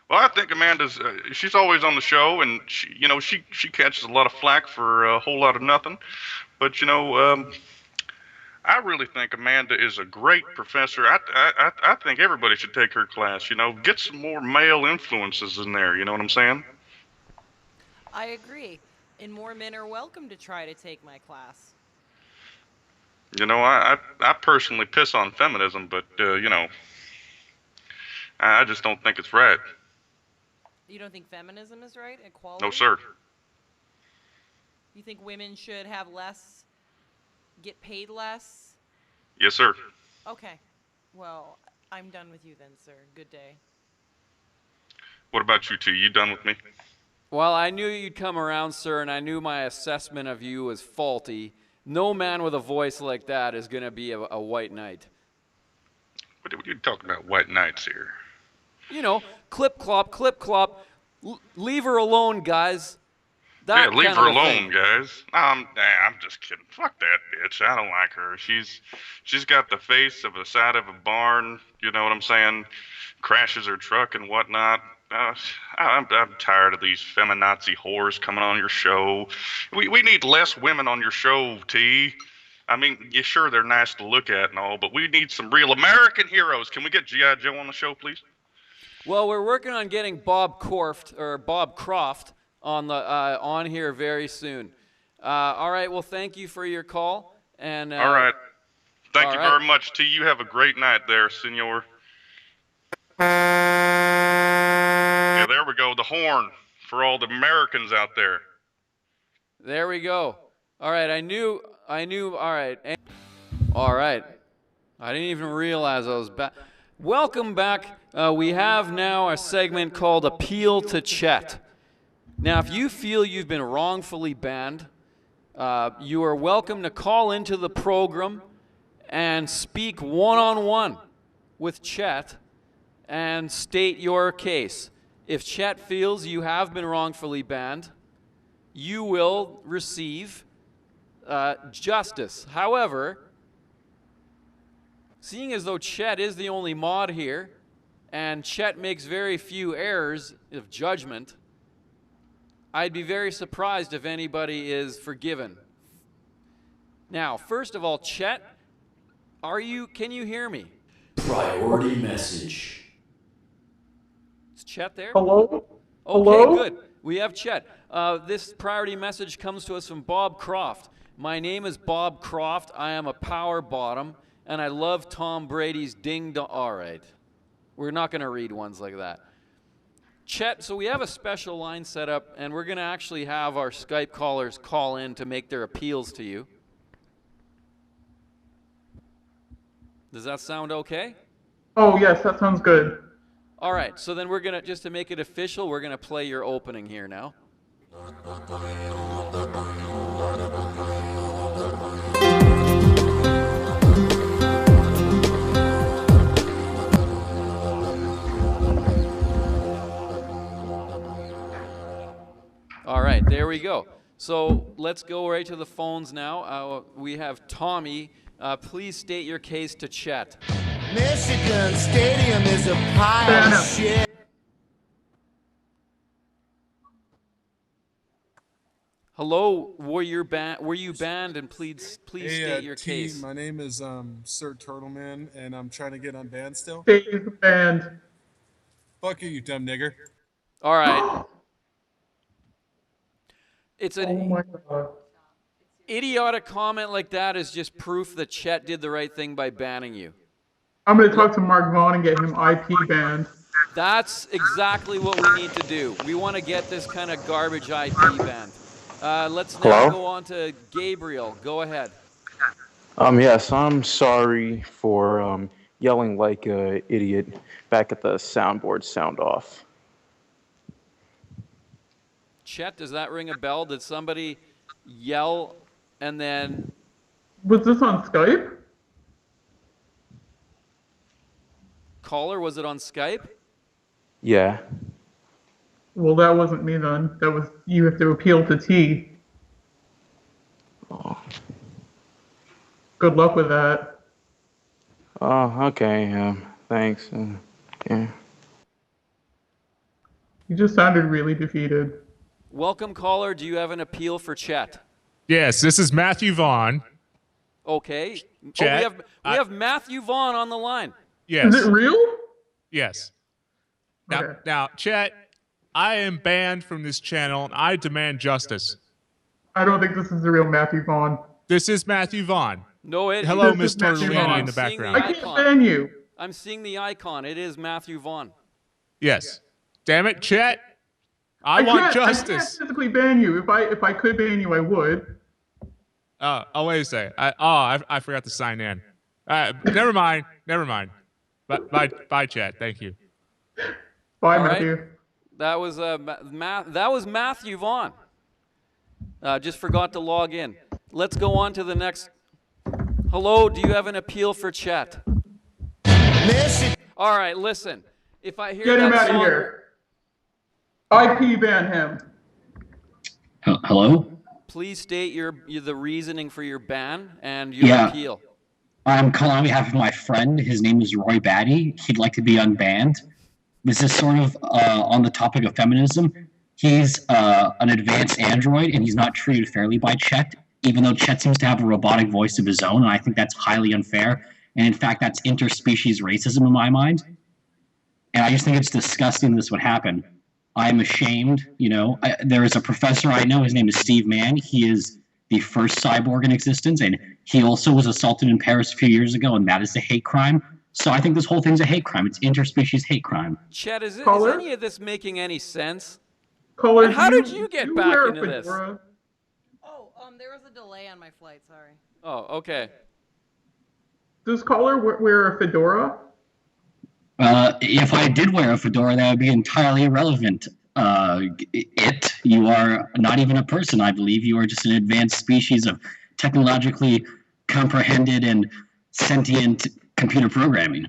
Well, I think Amanda's, she's always on the show, and she catches a lot of flack for a whole lot of nothing. But, I really think Amanda is a great professor. I think everybody should take her class, get some more male influences in there, you know what I'm saying? I agree. And more men are welcome to try to take my class. I personally piss on feminism, but, I just don't think it's right. You don't think feminism is right? Equality? No, sir. You think women should have less, get paid less? Yes, sir. Okay. Well, I'm done with you then, sir. Good day. What about you, T? You done with me? Well, I knew you'd come around, sir, and I knew my assessment of you was faulty. No man with a voice like that is going to be a white knight. What are you talking about, white knights here? You know, clip clop, leave her alone, guys. Yeah, leave her alone, guys. I'm just kidding. Fuck that bitch. I don't like her. She's got the face of the side of a barn. You know what I'm saying? Crashes her truck and whatnot. I'm tired of these feminazi whores coming on your show. We need less women on your show, T. I mean, yeah, sure, they're nice to look at and all, but we need some real American heroes. Can we get G.I. Joe on the show, please? Well, we're working on getting Bob Croft on the on here very soon. All right. Well, thank you for your call. And all right. Thank you very much, T. You have a great night there, senor. Yeah, there we go. The horn for all the Americans out there. There we go. All right. I knew. All right. All right. I didn't even realize I was back. Welcome back. We have now a segment called Appeal to Chet. Now, if you feel you've been wrongfully banned, you are welcome to call into the program and speak one-on-one with Chet and state your case. If Chet feels you have been wrongfully banned, you will receive justice. However, seeing as though Chet is the only mod here, and Chet makes very few errors of judgment, I'd be very surprised if anybody is forgiven. Now, first of all, Chet, can you hear me? Priority message. Is Chet there? Hello? Okay, Hello? good. We have Chet. This priority message comes to us from Bob Croft. My name is Bob Croft. I am a power bottom, and I love Tom Brady's ding-dong. All right. We're not going to read ones like that. Chet, so we have a special line set up, and we're going to actually have our Skype callers call in to make their appeals to you. Does that sound okay? Oh, yes, that sounds good. All right, so then we're going to, just to make it official, we're going to play your opening here now. All right, there we go. So let's go right to the phones now. We have Tommy. Please state your case to Chet. Michigan Stadium is a pile of shit. Hello, were you banned? And please state your T, case. My name is Sir Turtleman, and I'm trying to get unbanned still. Stay banned. Fuck you, dumb nigger. All right. It's an Oh my God. idiotic comment like that is just proof that Chet did the right thing by banning you. I'm going to talk to Mark Vaughn and get him IP banned. That's exactly what we need to do. We want to get this kind of garbage IP banned. Let's now go on to Gabriel. Go ahead. Yes, I'm sorry for yelling like an idiot back at the soundboard sound off. Chet, does that ring a bell? Did somebody yell and then... Was this on Skype? Caller, was it on Skype? Yeah. Well, that wasn't me then. That was, you have to appeal to T. Oh. Good luck with that. Oh, okay. Thanks. Yeah. You just sounded really defeated. Welcome, caller. Do you have an appeal for Chet? Yes, this is Matthew Vaughn. Okay. Chet, we have Matthew Vaughn on the line. Yes. Is it real? Yes. Okay. Now, Chet, I am banned from this channel, and I demand justice. I don't think this is the real Matthew Vaughn. This is Matthew Vaughn. No, Hello, Miss Matthew Tortellini Vaughn. in the background. I can't ban you. I'm seeing the icon. It is Matthew Vaughn. Yes. Damn it, Chet. I want justice. I can't physically ban you. If I could ban you, I would. Oh, wait a second. I forgot to sign in. Never mind. Bye, Chad. Thank you. Bye, All right. Matthew. That was that was Matthew Vaughn. Just forgot to log in. Let's go on to the next. Hello, do you have an appeal for Chet? All right, listen. If I hear Get him that out of song, here. IP ban him. Hello? please state the reasoning for your ban and your appeal. I'm calling on behalf of my friend. His name is Roy Batty. He'd like to be unbanned. This is sort of on the topic of feminism. He's an advanced android, and he's not treated fairly by Chet, even though Chet seems to have a robotic voice of his own, and I think that's highly unfair. And in fact, that's interspecies racism in my mind. And I just think it's disgusting this would happen. I'm ashamed, there is a professor I know, his name is Steve Mann. He is the first cyborg in existence, and he also was assaulted in Paris a few years ago, and that is a hate crime. So I think this whole thing's a hate crime. It's interspecies hate crime. Chet, is any of this making any sense? Caller, and how did you get back into this? Oh, there was a delay on my flight, sorry. Oh, okay. Does Caller wear a fedora? If I did wear a fedora, that would be entirely irrelevant. You are not even a person, I believe. You are just an advanced species of technologically comprehended and sentient computer programming.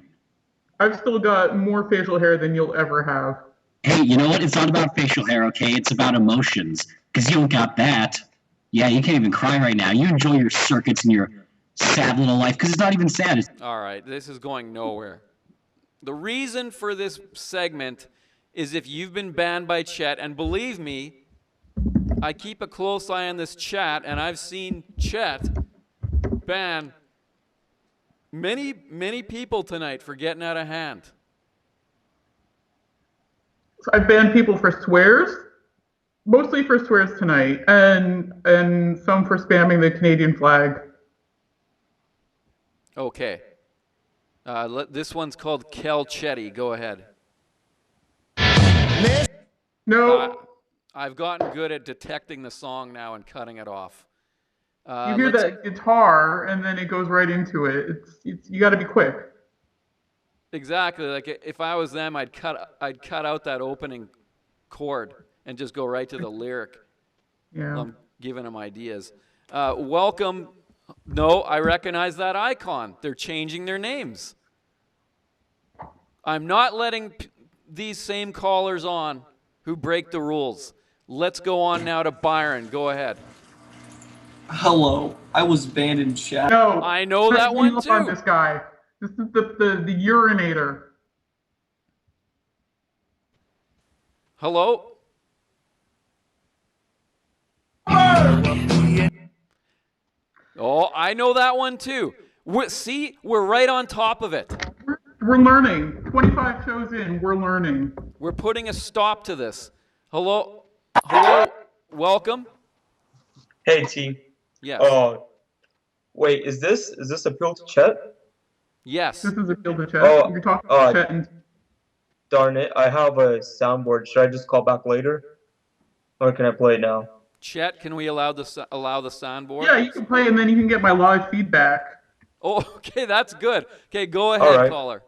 I've still got more facial hair than you'll ever have. Hey, you know what? It's not about facial hair, okay? It's about emotions. Because you don't got that. Yeah, you can't even cry right now. You enjoy your circuits and your sad little life, because it's not even sad. All right, this is going nowhere. The reason for this segment is if you've been banned by Chet, and believe me, I keep a close eye on this chat, and I've seen Chet ban many, many people tonight for getting out of hand. I've banned people for swears, mostly for swears tonight, and some for spamming the Canadian flag. Okay. This one's called Kel Chetty. Go ahead. No. I've gotten good at detecting the song now and cutting it off. You hear that guitar, and then it goes right into it. You got to be quick. Exactly. Like if I was them, I'd cut out that opening chord and just go right to the lyric. Yeah. I'm giving them ideas. Welcome. No, I recognize that icon. They're changing their names. I'm not letting these same callers on who break the rules. Let's go on now to Byron. Go ahead. Hello. I was banned in chat. No. I know that one too. On this guy. This is the urinator. Hello? Oh, I know that one too. We're right on top of it. We're learning. 25 shows in, we're learning. We're putting a stop to this. Hello? Hello? Welcome? Hey, T. Yes. Wait, is this appeal to Chet? Yes. This is appeal to Chet. Oh, You're talking to Chet and... Darn it, I have a soundboard. Should I just call back later? Or can I play it now? Chet, can we allow the soundboard? Yeah, you can play and then you can get my live feedback. Oh, okay, that's good. Okay, go ahead, caller.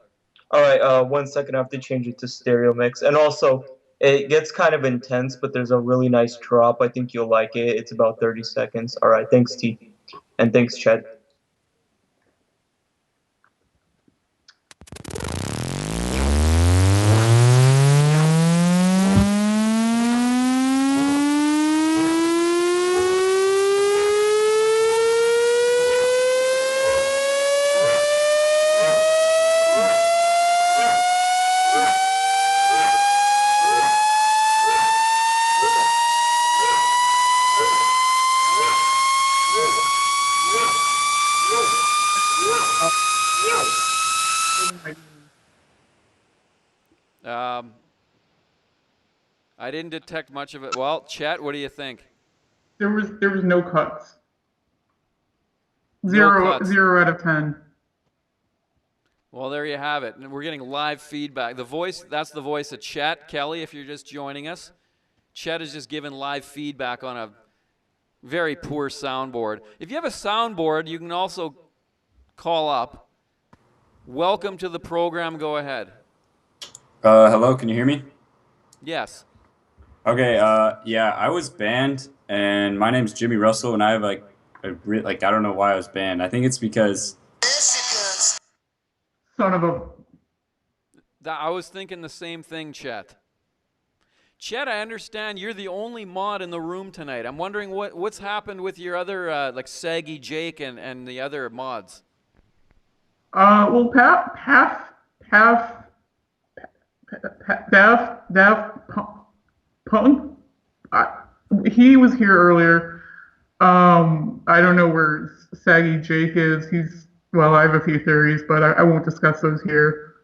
All right, 1 second. I have to change it to stereo mix. And also, it gets kind of intense, but there's a really nice drop. I think you'll like it. It's about 30 seconds. All right, thanks, T. And thanks, Chet. I didn't detect much of it. Well, Chet, what do you think? There was no cuts. No Zero cuts. 0 out of 10. Well, there you have it. And we're getting live feedback. That's the voice of Chet. Kelly, if you're just joining us. Chet is just giving live feedback on a very poor soundboard. If you have a soundboard, you can also call up Welcome to the program. Go ahead. Hello, can you hear me? Yes. Okay, yeah, I was banned, and my name's Jimmy Russell, and I have like I don't know why I was banned. I think it's because Son of a. I was thinking the same thing, Chet. Chet, I understand you're the only mod in the room tonight. I'm wondering what's happened with your other, like Saggy Jake and the other mods. Well, Daft Punk, he was here earlier. I don't know where Saggy Jake is. Well, I have a few theories, but I won't discuss those here.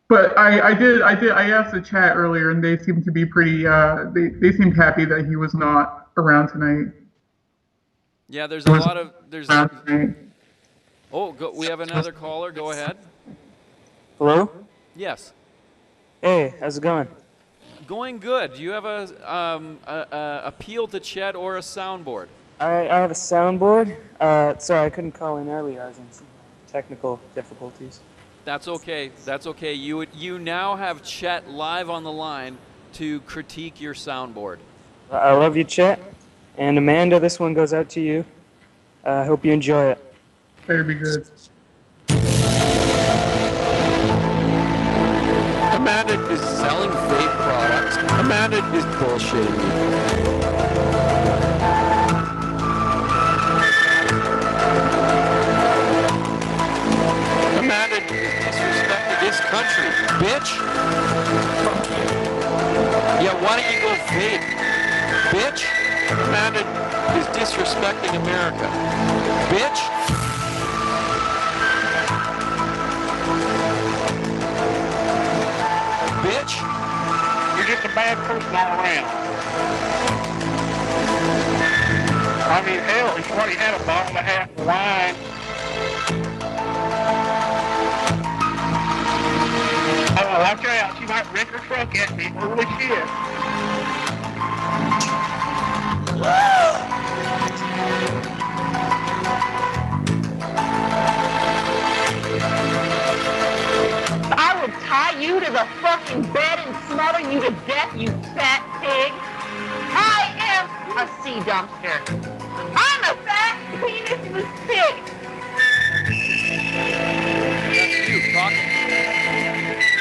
But I asked the chat earlier, and they seemed to be pretty, they seemed happy that he was not around tonight. Yeah, there's a lot of, we have another caller. Go ahead. Hello? Yes. Hey, how's it going? Going good. Do you have a appeal to Chet or a soundboard? I have a soundboard. Sorry, I couldn't call in earlier. I was in some technical difficulties. That's okay. That's okay. You now have Chet live on the line to critique your soundboard. I love you, Chet. And Amanda, this one goes out to you. I hope you enjoy it. Better be good. Amanda is selling fake products. Amanda is bullshitting me. Amanda is disrespecting this country, bitch. Fuck you. Yeah, why don't you go vape, bitch? Amanda is disrespecting America, bitch. Bitch, you're just a bad person all around. I mean, hell, he's already had a bottle and a half of wine. Oh, watch out, she might wreck her truck at me. Holy shit. I will tie you to the fucking bed and smother you to death, you fat pig. I am a sea dumpster. I'm a fat, penisless pig. That's you talking.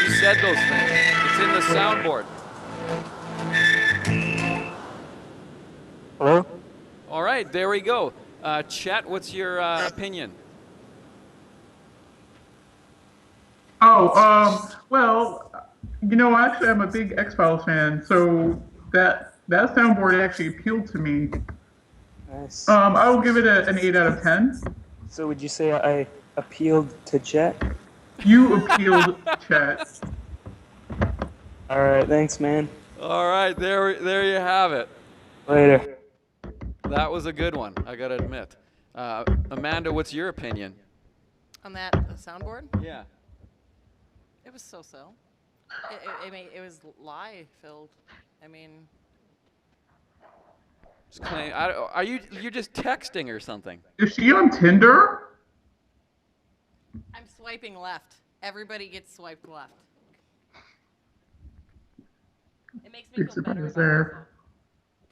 You said those things. It's in the soundboard. Hello? All right, there we go. Chet, what's your opinion? Well, actually, I'm a big X-Files fan, so that soundboard actually appealed to me. Nice. I will give it an 8 out of 10. So would you say I appealed to Chet? You appealed, Chet. All right, thanks, man. All right, there you have it. Later. That was a good one, I gotta admit. Amanda, what's your opinion? On that soundboard? Yeah. It was so-so. It was lie-filled. I mean... Just claim, you're just texting or something? Is she on Tinder? I'm swiping left. Everybody gets swiped left. It makes me feel better about myself.